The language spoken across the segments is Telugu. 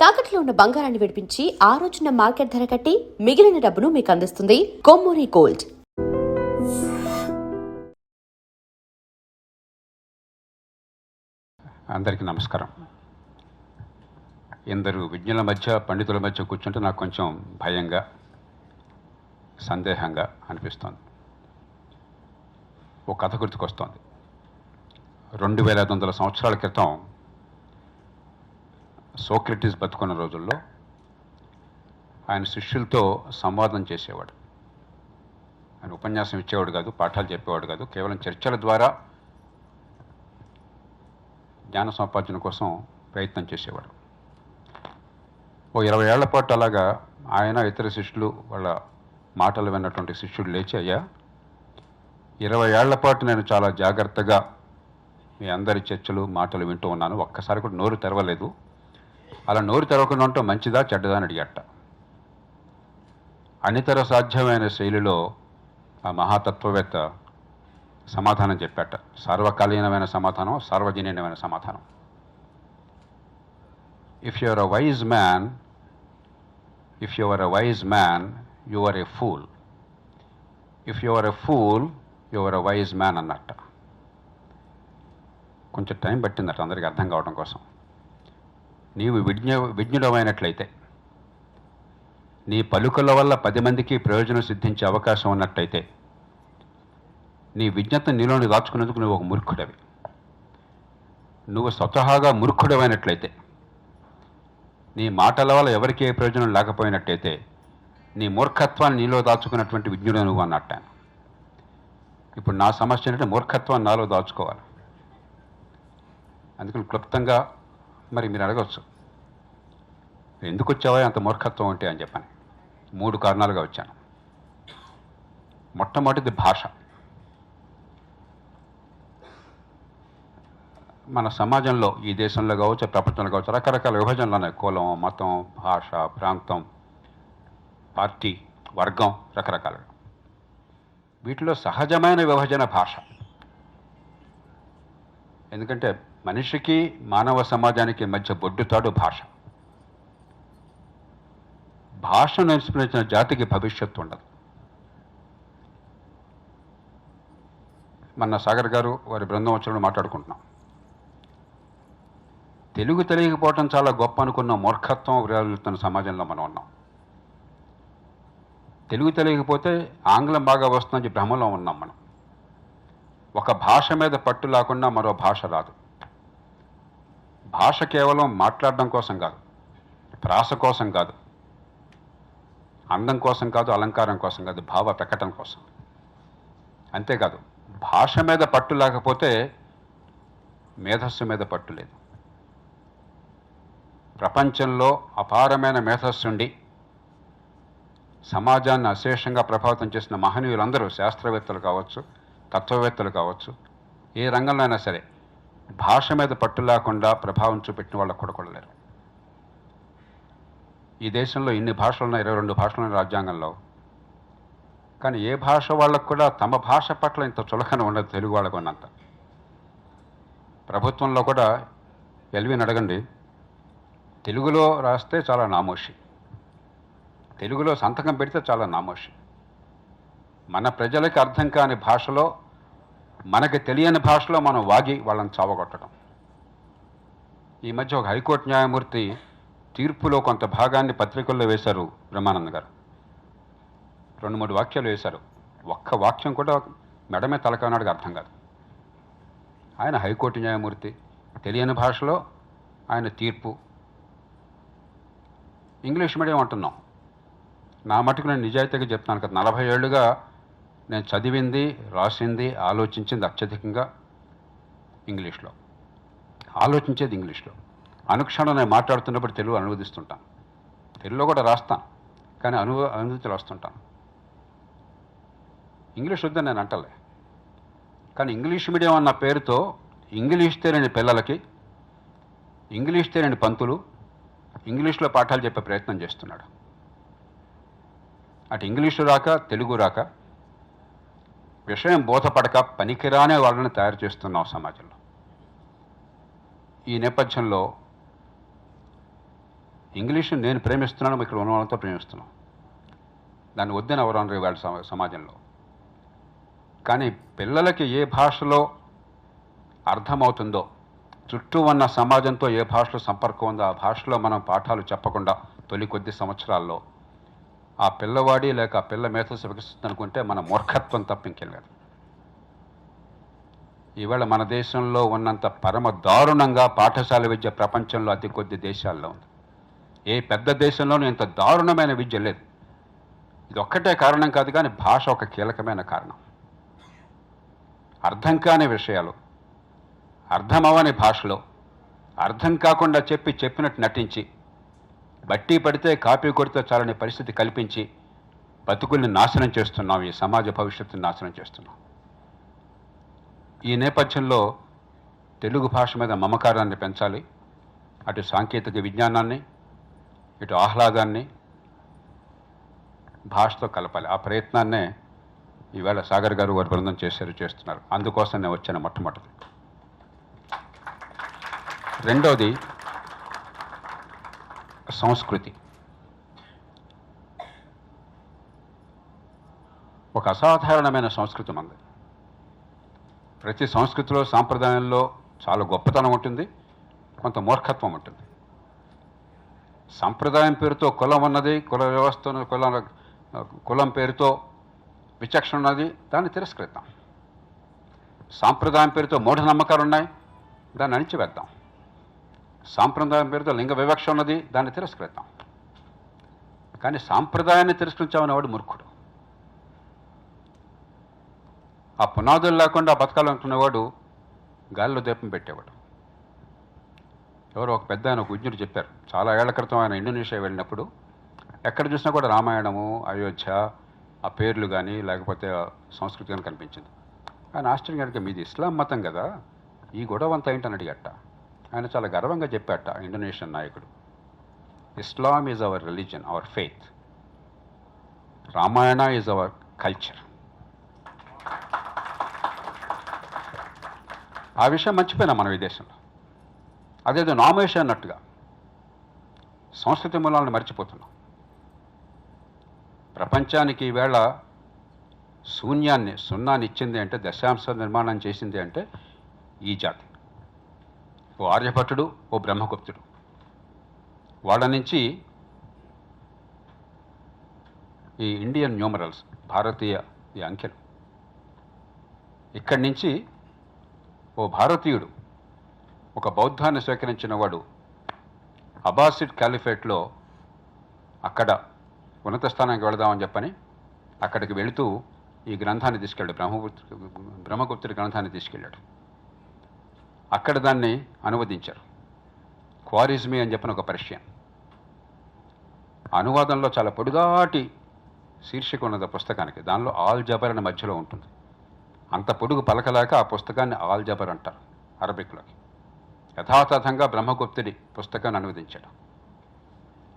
తాకట్లో ఉన్న బంగారాన్ని విడిపించి ఆ రోజున మార్కెట్ ధర కట్టి మిగిలిన డబ్బును మీకు అందిస్తుంది కొమ్మూరి గోల్డ్. అందరికీ నమస్కారం. ఇందరు విజ్ఞుల మధ్య పండితుల మధ్య కూర్చుంటే నాకు కొంచెం భయంగా సందేహంగా అనిపిస్తోంది. ఒక కథ గుర్తుకొస్తోంది. 2500 సంవత్సరాల క్రితం సోక్రటీస్ బతుకున్న రోజుల్లో ఆయన శిష్యులతో సంవాదం చేసేవాడు. ఆయన ఉపన్యాసం ఇచ్చేవాడు కాదు, పాఠాలు చెప్పేవాడు కాదు, కేవలం చర్చల ద్వారా జ్ఞాన సముపార్జన కోసం ప్రయత్నం చేసేవాడు. ఓ 20 ఏళ్ల పాటు అలాగా ఆయన ఇతర శిష్యులు వాళ్ళ మాటలు విన్నటువంటి శిష్యుడు లేచి, అయ్యా 20 ఏళ్ల పాటు నేను చాలా జాగ్రత్తగా మీ అందరి చర్చలు మాటలు వింటూ ఉన్నాను, ఒక్కసారి కూడా నోరు తెరవలేదు. అలా నోరు తెరవకుండా ఉండటం మంచిదా చెడ్డదా అని అడిగట. అనితర సాధ్యమైన శైలిలో ఆ మహాతత్వవేత్త సమాధానం చెప్పాట. సార్వకాలీనమైన సమాధానం, సార్వజనీయమైన సమాధానం. If you are a wise man you are a fool. If you are a fool you are a wise man అన్నట్ట. కొంచెం టైం పట్టిందట అందరికీ అర్థం కావడం కోసం. నీవు విజ్ఞుడమైనట్లయితే, నీ పలుకుల వల్ల 10 మందికి ప్రయోజనం సిద్ధించే అవకాశం ఉన్నట్టయితే, నీ విజ్ఞతను నీలోని దాచుకునేందుకు నువ్వు ఒక మూర్ఖుడవి. నువ్వు స్వతహాగా మూర్ఖుడమైనట్లయితే, నీ మాటల వల్ల ఎవరికి ఏ ప్రయోజనం లేకపోయినట్టయితే, నీ మూర్ఖత్వాన్ని నీలో దాచుకున్నటువంటి విజ్ఞుడు నువ్వు అన్నట్టాను. ఇప్పుడు నా సమస్య ఏంటంటే మూర్ఖత్వాన్ని నాలో దాచుకోవాలి. అందుకని క్లుప్తంగా మరి మీరు అడగవచ్చు, ఎందుకు వచ్చావా అంత మూర్ఖత్వం అంటే అని చెప్పని. 3 కారణాలుగా వచ్చాను. మొట్టమొదటిది భాష. మన సమాజంలో, ఈ దేశంలో కావచ్చు, ప్రపంచంలో కావచ్చు, రకరకాల విభజనలు ఉన్నాయి. కులం, మతం, భాష, ప్రాంతం, పార్టీ, వర్గం, రకరకాలుగా. వీటిలో సహజమైన విభజన భాష. ఎందుకంటే మనిషికి మానవ సమాజానికి మధ్య బొడ్డుతాడు భాష. భాషను విస్మరించిన జాతికి భవిష్యత్తు ఉండదు. మన సాగర్ గారు వారి బృందం వచ్చినప్పుడు మాట్లాడుకుంటున్నాం. తెలుగు తెలియకపోవటం చాలా గొప్ప అనుకున్న మూర్ఖత్వం విరాజిల్లుతున్న సమాజంలో మనం ఉన్నాం. తెలుగు తెలియకపోతే ఆంగ్లం బాగా వస్తుందని భ్రమలో ఉన్నాం మనం. ఒక భాష మీద పట్టు లేకుండా మరో భాష రాదు. భాష కేవలం మాట్లాడడం కోసం కాదు, ప్రాస కోసం కాదు, అందం కోసం కాదు, అలంకారం కోసం కాదు, భావ ప్రకటన కోసం. అంతేకాదు, భాష మీద పట్టు లేకపోతే మేధస్సు మీద పట్టు లేదు. ప్రపంచంలో అపారమైన మేధస్సుండి సమాజాన్ని అశేషంగా ప్రభావితం చేసిన మహనీయులందరూ, శాస్త్రవేత్తలు కావచ్చు, తత్వవేత్తలు కావచ్చు, ఏ రంగంలో అయినా సరే భాష మీద పట్టు లేకుండా ప్రభావం చూపెట్టిన వాళ్ళకు కూడా లేరు. ఈ దేశంలో ఇన్ని భాషలున్న 22 భాషలున్న రాజ్యాంగంలో, కానీ ఏ భాష వాళ్ళకు కూడా తమ భాష పట్ల ఇంత చులకన ఉండదు తెలుగు వాళ్ళకు ఉన్నంత. ప్రభుత్వంలో కూడా ఎల్విని అడగండి, తెలుగులో రాస్తే చాలా నామోషి, తెలుగులో సంతకం పెడితే చాలా నామోషి. మన ప్రజలకి అర్థం కాని భాషలో, మనకి తెలియని భాషలో మనం వాగి వాళ్ళని చావగొట్టడం. ఈ మధ్య ఒక హైకోర్టు న్యాయమూర్తి తీర్పులో కొంత భాగాన్ని పత్రికల్లో వేశారు. బ్రహ్మానంద్ గారు 2-3 వాక్యాలు వేశారు. ఒక్క వాక్యం కూడా మెడమే తలకానాడికి అర్థం కాదు. ఆయన హైకోర్టు న్యాయమూర్తి, తెలియని భాషలో ఆయన తీర్పు. ఇంగ్లీష్ మీడియం అంటున్నాం. నా మటుకు నేను నిజాయితీగా చెప్తున్నాను కదా, 40 ఏళ్ళుగా నేను చదివింది, రాసింది, ఆలోచించింది అత్యధికంగా ఇంగ్లీష్లో, ఆలోచించేది ఇంగ్లీష్లో. అనుక్షణం నేను మాట్లాడుతున్నప్పుడు తెలుగు అనువదిస్తుంటాను, తెలుగులో కూడా రాస్తాను, కానీ అనువదించి రాస్తుంటాను. ఇంగ్లీష్ వద్దని నేను అంటలే, కానీ ఇంగ్లీష్ మీడియం అన్న పేరుతో ఇంగ్లీష్ తెలియని పిల్లలకి, ఇంగ్లీష్ తెలియని పంతులు ఇంగ్లీష్లో పాఠాలు చెప్పే ప్రయత్నం చేస్తున్నాడు. అటు ఇంగ్లీషు రాక, తెలుగు రాక, విషయం బోధపడక పనికిరానే వాళ్ళని తయారు చేస్తున్నాం సమాజంలో. ఈ నేపథ్యంలో ఇంగ్లీషు నేను ప్రేమిస్తున్నాను, ఇక్కడ ఉన్న వాళ్ళతో ప్రేమిస్తున్నాం. దాన్ని వద్దని ఎవరు అనరు వాళ్ళ సమాజంలో. కానీ పిల్లలకి ఏ భాషలో అర్థమవుతుందో, చుట్టూ ఉన్న సమాజంతో ఏ భాషలో సంపర్కం ఉందో ఆ భాషలో మనం పాఠాలు చెప్పకుండా తొలి కొద్ది సంవత్సరాల్లో ఆ పిల్లవాడి లేక ఆ పిల్ల మేధస్సు వికసిస్తుంది అనుకుంటే మన మూర్ఖత్వం తప్ప ఇంకేం లేదు. ఈవేళ మన దేశంలో ఉన్నంత పరమ దారుణంగా పాఠశాల విద్య ప్రపంచంలో అతి కొద్ది దేశాల్లో ఉంది. ఏ పెద్ద దేశంలోనూ ఇంత దారుణమైన విద్య లేదు. ఇది ఒక్కటే కారణం కాదు, కానీ భాష ఒక కీలకమైన కారణం. అర్థం కాని విషయాలు అర్థమవని భాషలో అర్థం కాకుండా చెప్పినట్టు నటించి, బట్టి పడితే కాపీ కొడితే చాలని పరిస్థితి కల్పించి బతుకుల్ని నాశనం చేస్తున్నాం, ఈ సమాజ భవిష్యత్తుని నాశనం చేస్తున్నాం. ఈ నేపథ్యంలో తెలుగు భాష మీద మమకారాన్ని పెంచాలి. అటు సాంకేతిక విజ్ఞానాన్ని, ఇటు ఆహ్లాదాన్ని భాషతో కలపాలి. ఆ ప్రయత్నాన్నే ఈవేళ సాగర్ గారు వారి బృందం చేస్తున్నారు. అందుకోసం నేను వచ్చాను మొట్టమొదటి. రెండోది సంస్కృతి. ఒక అసాధారణమైన సంస్కృతి మనది. ప్రతి సంస్కృతిలో, సాంప్రదాయంలో చాలా గొప్పతనం ఉంటుంది, కొంత మూర్ఖత్వం ఉంటుంది. సంప్రదాయం పేరుతో కులం ఉన్నది, కుల వ్యవస్థను కులం పేరుతో విచక్షణ ఉన్నది, దాన్ని తిరస్కరిద్దాం. సాంప్రదాయం పేరుతో మూఢనమ్మకాలు ఉన్నాయి, దాన్ని అణిచివేద్దాం. సాంప్రదాయం పేరుతో లింగ వివక్ష ఉన్నది, దాన్ని తిరస్కరిద్దాం. కానీ సాంప్రదాయాన్ని తిరస్కరించామనేవాడు మూర్ఖుడు. ఆ పునాదులు లేకుండా బతకాలనుకునేవాడు గాలిలో దీపం పెట్టేవాడు. ఎవరో ఒక పెద్ద ఆయన, ఒక విజ్ఞుడు చెప్పారు, చాలా ఏళ్ల క్రితం ఆయన ఇండోనేషియా వెళ్ళినప్పుడు ఎక్కడ చూసినా కూడా రామాయణము, అయోధ్య ఆ పేర్లు కానీ లేకపోతే సంస్కృతి కానీ కనిపించింది. ఆయన ఆశ్చర్యంగా, మీది ఇస్లాం మతం కదా, ఈ గొడవ అంతా ఏంటని అడిగట. ఆయన చాలా గర్వంగా చెప్పాట, ఇండోనేషియన్ నాయకుడు, Islam is our religion, our faith. Ramayana is our culture. ఆ విషయం మర్చిపోయినా మనం ఈ దేశంలో. అదేదో నామేషన్ అన్నట్టుగా సంస్కృతి మూలాలను మర్చిపోతున్నాం. ప్రపంచానికి ఈవేళ సున్నాన్ని ఇచ్చింది అంటే, దశాంశ నిర్మాణం చేసింది అంటే ఈ జాతి. ఓ ఆర్యభట్టుడు, ఓ బ్రహ్మగుప్తుడు. వాళ్ళ నుంచి ఈ ఇండియన్ న్యూమరల్స్, భారతీయ ఈ అంకెలు, ఇక్కడి నుంచి ఓ భారతీయుడు ఒక బౌద్ధాన్ని స్వీకరించిన వాడు అబ్బాసిడ్ క్యాలిఫేట్లో అక్కడ ఉన్నత స్థానానికి వెళదామని చెప్పని అక్కడికి వెళుతూ ఈ గ్రంథాన్ని తీసుకెళ్ళాడు, బ్రహ్మగుప్తుడి గ్రంథాన్ని తీసుకెళ్ళాడు. అక్కడ దాన్ని అనువదించారు. క్వారిజ్మీ అని చెప్పిన ఒక పర్షియన్. అనువాదంలో చాలా పొడుగాటి శీర్షిక ఉన్నది పుస్తకానికి. దానిలో ఆల్ జబర్ అనే మధ్యలో ఉంటుంది. అంత పొడుగు పలకలేక ఆ పుస్తకాన్ని ఆల్ జబర్ అంటారు అరబిక్లోకి. యథాతథంగా బ్రహ్మగుప్తుడి పుస్తకాన్ని అనువదించాడు.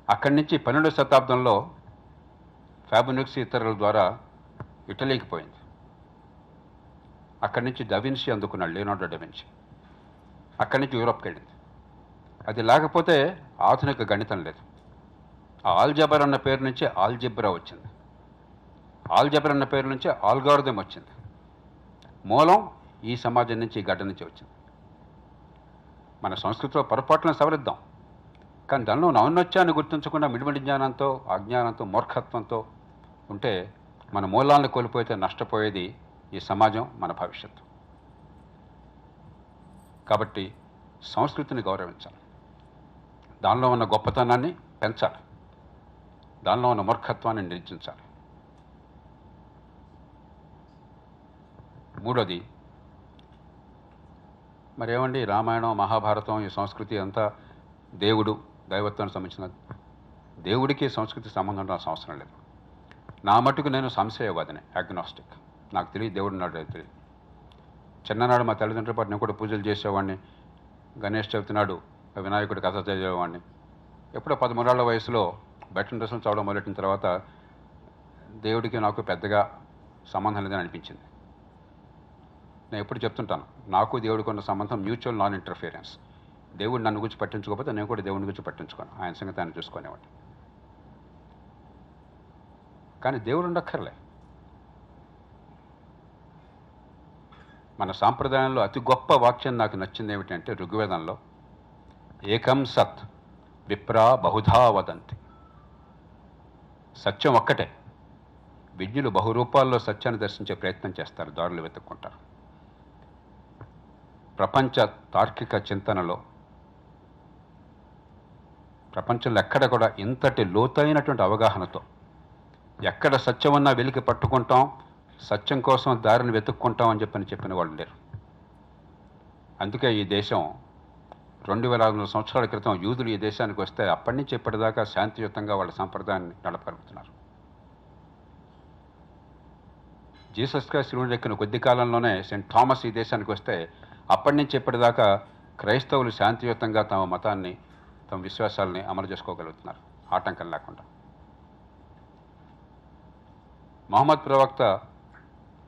అక్కడి నుంచి 12వ శతాబ్దంలో ఫ్యాబునిక్స్ ఇతరుల ద్వారా ఇటలీకి పోయింది. అక్కడి నుంచి డవిన్సీ అందుకున్నాడు, లియోనార్డో డవిన్సీ. అక్కడి నుంచి యూరోప్కి వెళ్ళింది. అది లేకపోతే ఆధునిక గణితం లేదు. ఆ ఆల్జబర్ అన్న పేరు నుంచి ఆల్జిబ్రా వచ్చింది. ఆల్జబర్ అన్న పేరు నుంచి ఆల్గారిథం వచ్చింది. మూలం ఈ సమాజం నుంచి, ఈ గడ్డ నుంచి వచ్చింది. మన సంస్కృతిలో పొరపాట్లను సవరిద్దాం, కానీ దానిలో ఔన్నత్యాన్ని గుర్తించకుండా మిడిమిడి జ్ఞానంతో, అజ్ఞానంతో, మూర్ఖత్వంతో ఉంటే మన మూలాలను కోల్పోతే నష్టపోయేది ఈ సమాజం, మన భవిష్యత్తు. కాబట్టి సంస్కృతిని గౌరవించాలి, దానిలో ఉన్న గొప్పతనాన్ని పెంచాలి, దానిలో ఉన్న మూర్ఖత్వాన్ని నిర్జించాలి. మూడోది, మరేమండి రామాయణం, మహాభారతం, ఈ సంస్కృతి అంతా దేవుడు, దైవత్వానికి సంబంధించిన. దేవుడికి సంస్కృతి సంబంధం ఉండాల్సిన అవసరం లేదు. నా మట్టుకు నేను సంశయవాదిని, అగ్నాస్టిక్. నాకు తెలియదు దేవుడు నాడు తెలియదు. చిన్ననాడు మా తల్లిదండ్రుల పాటు నేను కూడా పూజలు చేసేవాడిని. గణేష్ చవితి నాడు వినాయకుడి కథ చదివేవాడిని. ఎప్పుడో 13 ఏళ్ల వయసులో బెట్టిన డ్రెస్సులు చదవడం మొదలెట్టిన తర్వాత దేవుడికి నాకు పెద్దగా సంబంధం లేదని అనిపించింది. నేను ఎప్పుడు చెప్తుంటాను, నాకు దేవుడికి ఉన్న సంబంధం మ్యూచువల్ నాన్ ఇంటర్ఫియరెన్స్. దేవుడు నన్ను గురించి పట్టించుకోకపోతే నేను కూడా దేవుడిని గురించి పట్టించుకోను, ఆయన సంగతి ఆయన చూసుకునేవాడు. కానీ దేవుడు ఉండక్కర్లే. మన సాంప్రదాయంలో అతి గొప్ప వాక్యం నాకు నచ్చింది ఏమిటంటే ఋగ్వేదంలో ఏకం సత్ విప్రా బహుధా వదంతి. సత్యం ఒక్కటే. విజ్ఞులు బహురూపాల్లో సత్యాన్ని దర్శించే ప్రయత్నం చేస్తారు, దారులు వెతుక్కుంటారు. ప్రపంచ తార్కిక చింతనలో ప్రపంచంలో ఎక్కడ కూడా ఇంతటి లోతైనటువంటి అవగాహనతో ఎక్కడ సత్యం ఉన్నా వెలికి పట్టుకుంటాం, సత్యం కోసం దారిని వెతుక్కుంటాం అని చెప్పిన వాళ్ళు లేరు. అందుకే ఈ దేశం 2500 సంవత్సరాల క్రితం యూదులు ఈ దేశానికి వస్తే అప్పటి నుంచి ఇప్పటిదాకా శాంతియుతంగా వాళ్ళ సాంప్రదాయాన్ని నడపగలుగుతున్నారు. జీసస్ క్రైస్ట్ ఎక్కిన కొద్ది కాలంలోనే సెయింట్ థామస్ ఈ దేశానికి వస్తే అప్పటి నుంచి ఇప్పటిదాకా క్రైస్తవులు శాంతియుతంగా తమ మతాన్ని, తమ విశ్వాసాలని అమలు చేసుకోగలుగుతున్నారు ఆటంకం లేకుండా. మహమ్మద్ ప్రవక్త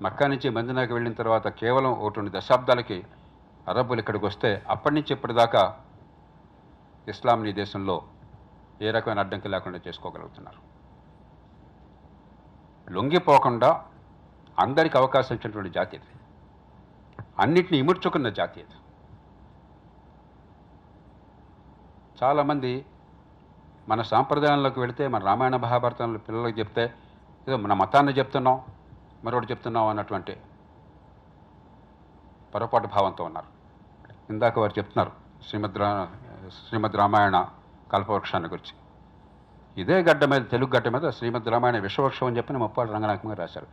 మక్కా నుంచి మదీనాకి వెళ్ళిన తర్వాత కేవలం 1-2 దశాబ్దాలకి అరబ్బులు ఇక్కడికి వస్తే అప్పటి నుంచి ఇప్పటిదాకా ఇస్లాంని దేశంలో ఏ రకమైన అడ్డంకి లేకుండా చేసుకోగలుగుతున్నారు. లొంగిపోకుండా అందరికి అవకాశం ఇచ్చినటువంటి జాతి ఇది. అన్నిటిని ఇముడ్చుకున్న జాతి ఇది. చాలామంది మన సాంప్రదాయంలోకి వెళితే, మన రామాయణ మహాభారతంలో పిల్లలకు చెప్తే ఏదో మన మతాన్ని చెప్తున్నాం, మరొకటి చెప్తున్నాం అన్నటువంటి పొరపాటు భావంతో ఉన్నారు. ఇందాక వారు చెప్తున్నారు శ్రీమద్ రామాయణ కల్పవృక్షాన్ని గురించి. ఇదే గడ్డ మీద, తెలుగు గడ్డ మీద శ్రీమద్ రామాయణ విశ్వవృక్షం అని చెప్పి ముప్పాళ్ళ రంగనాయకం గారు రాశారు.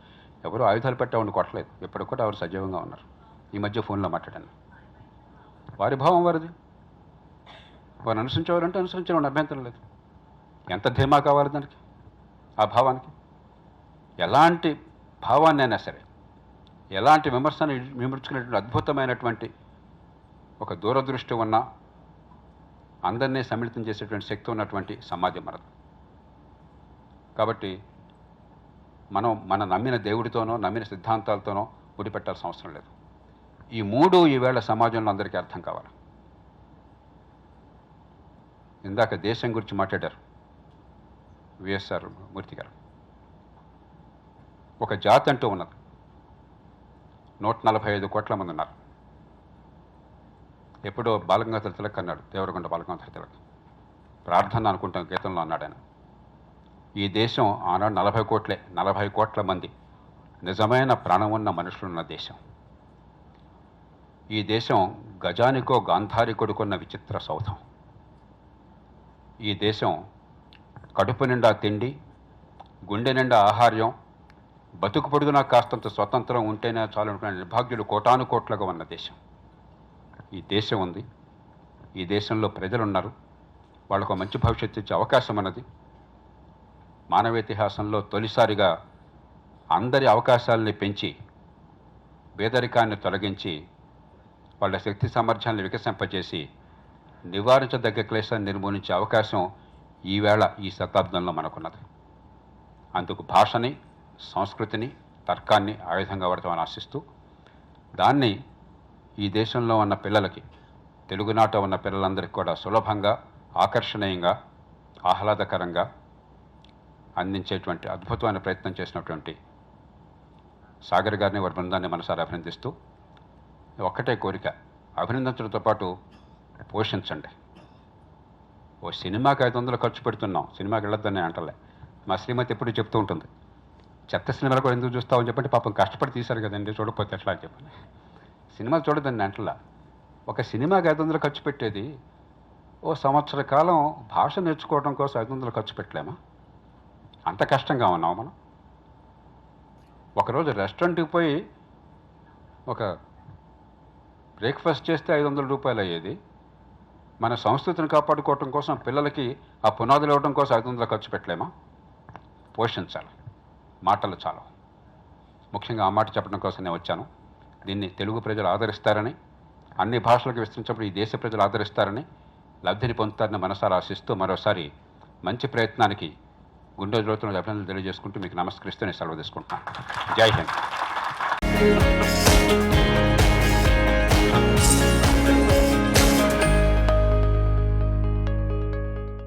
ఎవరు ఆయుధాలు పెట్టేవాడిని కొట్టలేదు, ఎప్పటికి కూడా ఎవరు సజీవంగా ఉన్నారు. ఈ మధ్య ఫోన్లో మాట్లాడాను. వారి భావం వారిది. వారు అనుసరించేవారంటే అనుసరించడం అభ్యంతరం లేదు. ఎంత ధీమా కావాలి దానికి, ఆ భావానికి. ఎలాంటి భావాన్ని అయినా సరే, ఎలాంటి విమర్శను విమర్శించుకునేటువంటి అద్భుతమైనటువంటి ఒక దూరదృష్టి ఉన్న, అందరినీ సమ్మిళితం చేసేటువంటి శక్తి ఉన్నటువంటి సమాజం మనది. కాబట్టి మన నమ్మిన దేవుడితోనో నమ్మిన సిద్ధాంతాలతోనో ముడిపెట్టాల్సిన అవసరం లేదు. ఈ 3 ఈవేళ సమాజంలో అందరికీ అర్థం కావాలి. ఇందాక దేశం గురించి మాట్లాడారు విఎస్ఆర్ మూర్తి గారు. ఒక జాతి అంటూ ఉన్నది. 145 కోట్ల మంది ఉన్నారు. ఎప్పుడో బాలగంగాధర తిలక్ అన్నాడు, దేవరకొండ బాలగంగాధర తిలక్, ప్రార్థన అనుకుంటాం గీతంలో అన్నాడు ఆయన. ఈ దేశం ఆనాడు 40 కోట్ల మంది నిజమైన ప్రాణం ఉన్న మనుషులున్న దేశం. ఈ దేశం గజానికో గాంధారికొడుకున్న విచిత్ర సౌధం. ఈ దేశం కడుపు నిండా తిండి, గుండె నిండా ఆహార్యం, బతుకు పొడుగునా కాస్తంత స్వతంత్రం ఉంటేనే చాలు అనుకునే నిర్భాగ్యులు కోటాను కోట్లుగా ఉన్న దేశం. ఈ దేశం ఉంది. ఈ దేశంలో ప్రజలున్నారు. వాళ్ళకు మంచి భవిష్యత్తు ఇచ్చే అవకాశం ఉన్నది. మానవ ఇతిహాసంలో తొలిసారిగా అందరి అవకాశాలని పెంచి పేదరికాన్ని తొలగించి వాళ్ళ శక్తి సామర్థ్యాన్ని వికసింపజేసి నివారించదగ్గ క్లేశాన్ని నిర్మూలించే అవకాశం ఈవేళ ఈ శతాబ్దంలో మనకున్నది. అందుకు భాషని, సంస్కృతిని, తర్కాన్ని ఆయుధంగా వాడతామని ఆశిస్తూ, దాన్ని ఈ దేశంలో ఉన్న పిల్లలకి, తెలుగునాట ఉన్న పిల్లలందరికీ కూడా సులభంగా, ఆకర్షణీయంగా, ఆహ్లాదకరంగా అందించేటువంటి అద్భుతమైన ప్రయత్నం చేసినటువంటి సాగర్ గారిని, వారి బృందాన్ని మనసారా అభినందిస్తూ, ఒక్కటే కోరిక, అభినందించడంతో పాటు పోషించండి. ఓ సినిమాకి 500 ఖర్చు పెడుతున్నాం, సినిమాకి వెళ్ళొద్దని అంటలే. మా శ్రీమతి ఎప్పుడు చెప్తూ ఉంటుంది, చెత్త సినిమాలు కూడా ఎందుకు చూస్తామని చెప్పంటే, పాపం కష్టపడి తీశారు కదండి, చూడకపోతే ఎట్లా అని చెప్పండి. సినిమాలు చూడదండి అంటలా. ఒక సినిమాకి 500 ఖర్చు పెట్టేది, ఓ సంవత్సర కాలం భాష నేర్చుకోవడం కోసం 500 ఖర్చు పెట్టలేమా? అంత కష్టంగా ఉన్నాం మనం. ఒకరోజు రెస్టారెంట్కి పోయి ఒక బ్రేక్ఫాస్ట్ చేస్తే 500 రూపాయలు అయ్యేది. మన సంస్కృతిని కాపాడుకోవటం కోసం, పిల్లలకి ఆ పునాదులు ఇవ్వడం కోసం 500 ఖర్చు పెట్టలేమా? పోషించాలి. మాటలు చాలు. ముఖ్యంగా ఆ మాట చెప్పడం కోసం నేను వచ్చాను. దీన్ని తెలుగు ప్రజలు ఆదరిస్తారని, అన్ని భాషలకు విస్తరించినప్పుడు ఈ దేశ ప్రజలు ఆదరిస్తారని, లబ్ధిని పొందుతారని మనసారా ఆశిస్తూ, మరోసారి మంచి ప్రయత్నానికి గుండె జ్యోతులను అభినందనలు తెలియజేసుకుంటూ మీకు నమస్కరిస్తూ నేను సెలవు తీసుకుంటున్నాను. జై హింద్.